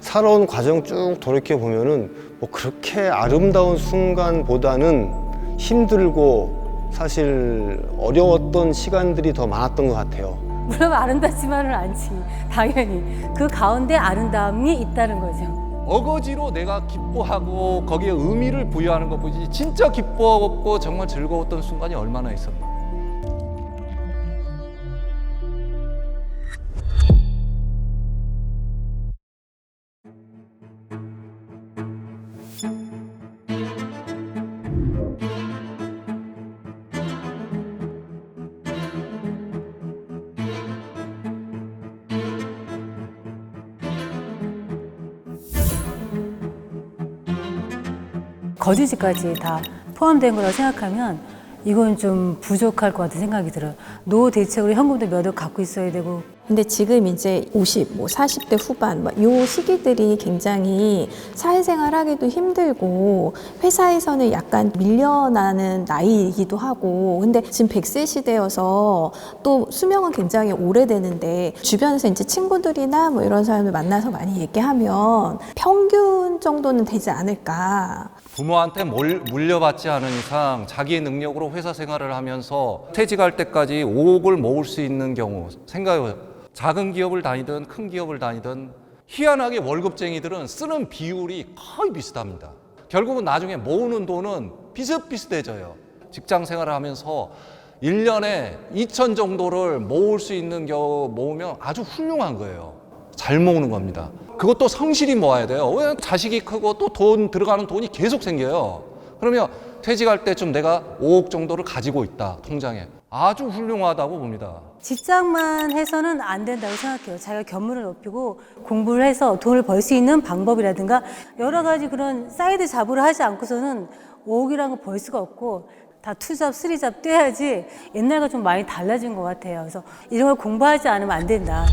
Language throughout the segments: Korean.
살아온 과정 쭉 돌이켜 보면은 뭐 그렇게 아름다운 순간보다는 힘들고 사실 어려웠던 시간들이 더 많았던 것 같아요. 물론 아름답지만은 않지. 당연히 그 가운데 아름다움이 있다는 거죠. 어거지로 내가 기뻐하고 거기에 의미를 부여하는 것보지 진짜 기뻐하고 정말 즐거웠던 순간이 얼마나 있었나. 거주지까지 다 포함된 거라고 생각하면 이건 좀 부족할 것 같은 생각이 들어요. 노후 대책으로 현금도 몇 억 갖고 있어야 되고. 근데 지금 이제 50, 40대 후반 요 시기들이 굉장히 사회생활 하기도 힘들고 회사에서는 약간 밀려나는 나이이기도 하고, 근데 지금 100세 시대여서 또 수명은 굉장히 오래되는데 주변에서 이제 친구들이나 뭐 이런 사람들 만나서 많이 얘기하면 평균 정도는 되지 않을까. 부모한테 물려받지 않은 이상 자기의 능력으로 회사 생활을 하면서 퇴직할 때까지 5억을 모을 수 있는 경우 생각해보세요. 작은 기업을 다니든 큰 기업을 다니든 희한하게 월급쟁이들은 쓰는 비율이 거의 비슷합니다. 결국은 나중에 모으는 돈은 비슷비슷해져요. 직장 생활을 하면서 1년에 2천 정도를 모을 수 있는 경우 모으면 아주 훌륭한 거예요. 잘 모으는 겁니다. 그것도 성실히 모아야 돼요. 왜? 자식이 크고 또 돈 들어가는 돈이 계속 생겨요. 그러면 퇴직할 때쯤 내가 5억 정도를 가지고 있다, 통장에. 아주 훌륭하다고 봅니다. 직장만 해서는 안 된다고 생각해요. 자기가 견문을 높이고 공부를 해서 돈을 벌 수 있는 방법이라든가 여러 가지 그런 사이드 잡으로 하지 않고서는 5억이라는 거 벌 수가 없고 다 투잡, 쓰리잡 뛰어야지 옛날과 좀 많이 달라진 것 같아요. 그래서 이런 걸 공부하지 않으면 안 된다.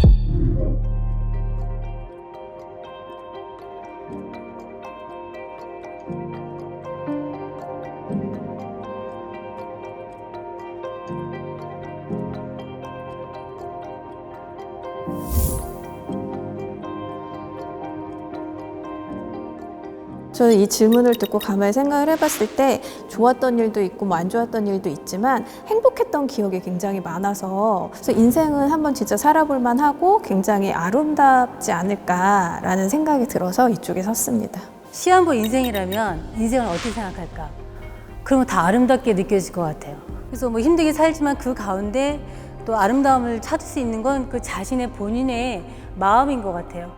저는 이 질문을 듣고 가만히 생각을 해봤을 때 좋았던 일도 있고 뭐 안 좋았던 일도 있지만 행복했던 기억이 굉장히 많아서, 그래서 인생은 한번 진짜 살아볼 만하고 굉장히 아름답지 않을까라는 생각이 들어서 이쪽에 섰습니다. 시한부 인생이라면 인생을 어떻게 생각할까? 그러면 다 아름답게 느껴질 것 같아요. 그래서 뭐 힘들게 살지만 그 가운데 또 아름다움을 찾을 수 있는 건 그 자신의 본인의 마음인 것 같아요.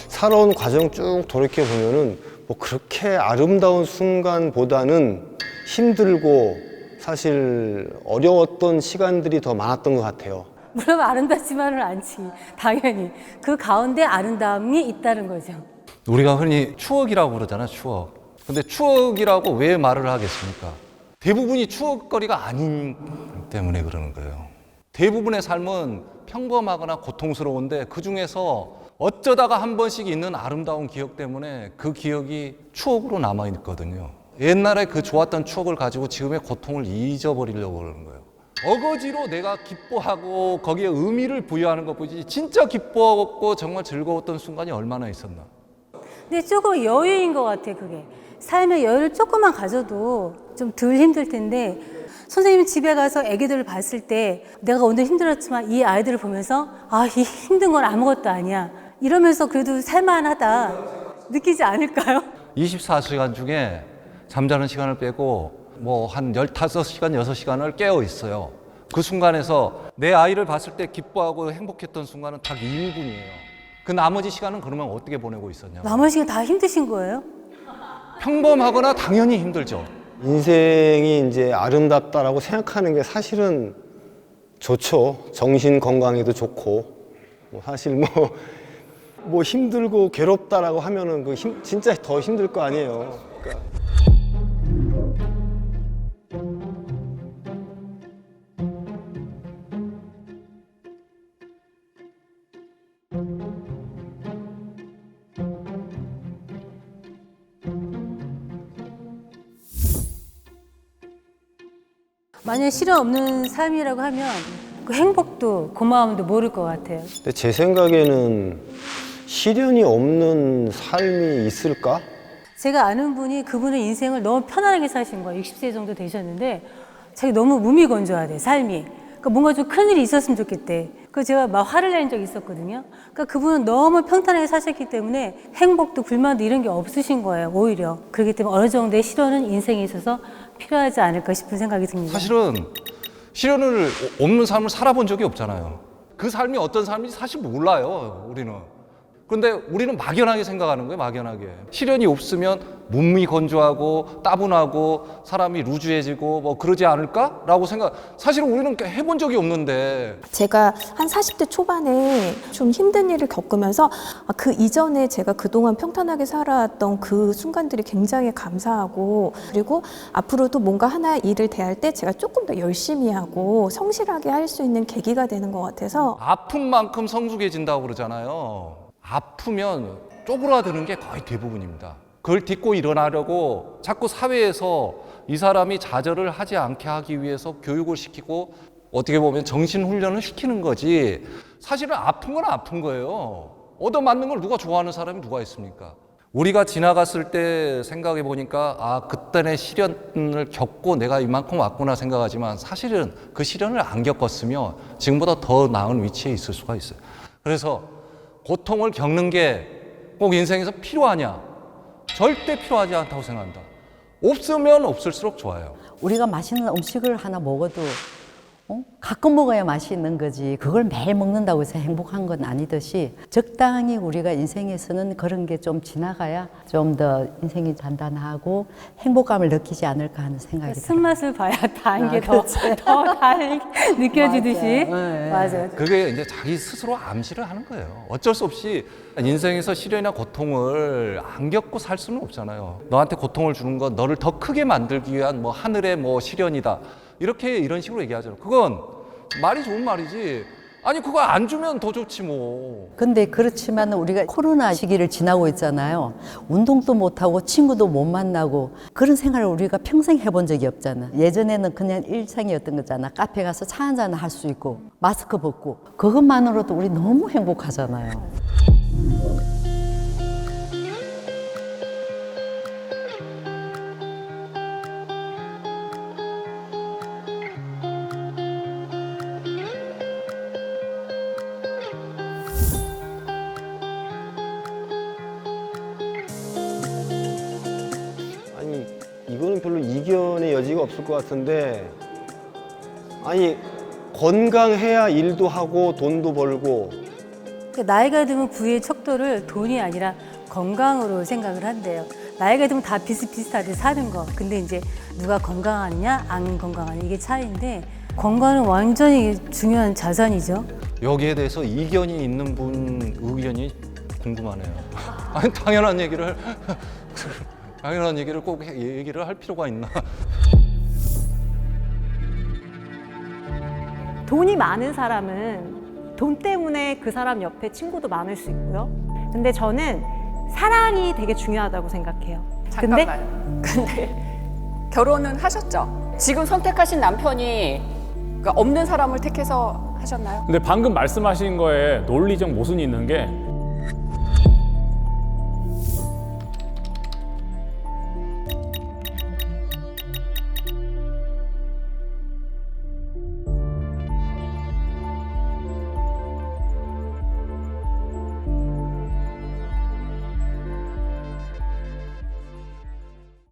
살아온 과정 쭉 돌이켜 보면은 뭐 그렇게 아름다운 순간보다는 힘들고 사실 어려웠던 시간들이 더 많았던 것 같아요. 물론 아름답지만은 않지. 당연히 그 가운데 아름다움이 있다는 거죠. 우리가 흔히 추억이라고 그러잖아요, 추억. 근데 추억이라고 왜 말을 하겠습니까? 대부분이 추억거리가 아닌 때문에 그러는 거예요. 대부분의 삶은 평범하거나 고통스러운데 그 중에서 어쩌다가 한 번씩 있는 아름다운 기억 때문에 그 기억이 추억으로 남아있거든요. 옛날에 그 좋았던 추억을 가지고 지금의 고통을 잊어버리려고 그러는 거예요. 어거지로 내가 기뻐하고 거기에 의미를 부여하는 것보지 진짜 기뻐하고 정말 즐거웠던 순간이 얼마나 있었나. 근데 조금 여유인 것 같아, 그게. 삶의 여유를 조금만 가져도 좀 덜 힘들 텐데, 선생님이 집에 가서 아기들을 봤을 때 내가 오늘 힘들었지만 이 아이들을 보면서 아, 이 힘든 건 아무것도 아니야. 이러면서 그래도 살만하다 느끼지 않을까요? 24시간 중에 잠자는 시간을 빼고 뭐 한 15시간, 6시간을 깨어 있어요. 그 순간에서 내 아이를 봤을 때 기뻐하고 행복했던 순간은 딱 1분이에요. 그 나머지 시간은 그러면 어떻게 보내고 있었냐? 나머지 시간 다 힘드신 거예요? 평범하거나 당연히 힘들죠. 인생이 이제 아름답다라고 생각하는 게 사실은 좋죠. 정신 건강에도 좋고 뭐 사실 뭐 힘들고 괴롭다라고 하면은 그 진짜 더 힘들 거 아니에요. 그러니까. 만약에 실현 없는 삶이라고 하면 그 행복도 고마움도 모를 것 같아요. 근데 제 생각에는 시련이 없는 삶이 있을까? 제가 아는 분이 그분의 인생을 너무 편안하게 사신 거예요. 60세 정도 되셨는데 자기 너무 무미건조하대, 삶이. 그러니까 뭔가 좀 큰일이 있었으면 좋겠대. 그래서 제가 막 화를 낸 적이 있었거든요. 그러니까 그분은 너무 평탄하게 사셨기 때문에 행복도 불만도 이런 게 없으신 거예요, 오히려. 그렇기 때문에 어느 정도의 시련은 인생에 있어서 필요하지 않을까 싶은 생각이 듭니다. 사실은 시련을 없는 삶을 살아본 적이 없잖아요. 그 삶이 어떤 삶인지 사실 몰라요, 우리는. 그런데 우리는 막연하게 생각하는 거예요, 막연하게. 시련이 없으면 몸이 건조하고 따분하고 사람이 루즈해지고 뭐 그러지 않을까라고 생각. 사실은 우리는 해본 적이 없는데. 제가 한 40대 초반에 좀 힘든 일을 겪으면서 그 이전에 제가 그동안 평탄하게 살아왔던 그 순간들이 굉장히 감사하고, 그리고 앞으로도 뭔가 하나의 일을 대할 때 제가 조금 더 열심히 하고 성실하게 할 수 있는 계기가 되는 것 같아서. 아픈 만큼 성숙해진다고 그러잖아요. 아프면 쪼그라드는 게 거의 대부분입니다. 그걸 딛고 일어나려고 자꾸 사회에서 이 사람이 좌절을 하지 않게 하기 위해서 교육을 시키고 어떻게 보면 정신훈련을 시키는 거지, 사실은 아픈 건 아픈 거예요. 얻어맞는 걸 누가 좋아하는 사람이 누가 있습니까? 우리가 지나갔을 때 생각해 보니까 아, 그때의 시련을 겪고 내가 이만큼 왔구나 생각하지만 사실은 그 시련을 안 겪었으면 지금보다 더 나은 위치에 있을 수가 있어요. 그래서 고통을 겪는 게 꼭 인생에서 필요하냐? 절대 필요하지 않다고 생각한다. 없으면 없을수록 좋아요. 우리가 맛있는 음식을 하나 먹어도 가끔 먹어야 맛이 있는 거지, 그걸 매일 먹는다고 해서 행복한 건 아니듯이 적당히 우리가 인생에서는 그런 게 좀 지나가야 좀 더 인생이 단단하고 행복감을 느끼지 않을까 하는 생각이 들어요. 쓴맛을 봐야 다한 게 더 달 느껴지듯이. 맞아요. 그게 이제 자기 스스로 암시를 하는 거예요. 어쩔 수 없이 인생에서 시련이나 고통을 안 겪고 살 수는 없잖아요. 너한테 고통을 주는 건 너를 더 크게 만들기 위한 뭐 하늘의 뭐 시련이다, 이렇게 이런 식으로 얘기하잖아요. 그건 말이 좋은 말이지. 아니 그거 안 주면 더 좋지 뭐. 근데 그렇지만 우리가 코로나 시기를 지나고 있잖아요. 운동도 못하고 친구도 못 만나고 그런 생활을 우리가 평생 해본 적이 없잖아. 예전에는 그냥 일상이었던 거잖아. 카페 가서 차 한잔 할 수 있고 마스크 벗고, 그것만으로도 우리 너무 행복하잖아요. 아니, 이거는 별로 이견의 여지가 없을 것 같은데, 아니, 건강해야 일도 하고 돈도 벌고. 나이가 들면 부의 척도를 돈이 아니라 건강으로 생각을 한대요. 나이가 들면 다 비슷비슷하게 사는 거. 근데 이제 누가 건강하느냐, 안 건강하느냐, 이게 차이인데, 건강은 완전히 중요한 자산이죠. 여기에 대해서 이견이 있는 분 의견이 궁금하네요. 아니 당연한 얘기를 당연한 얘기를 꼭 얘기를 할 필요가 있나? 돈이 많은 사람은 돈 때문에 그 사람 옆에 친구도 많을 수 있고요. 근데 저는 사랑이 되게 중요하다고 생각해요. 잠깐만요. 근데 결혼은 하셨죠? 지금 선택하신 남편이 그러니까 없는 사람을 택해서 하셨나요? 근데 방금 말씀하신 거에 논리적 모순이 있는 게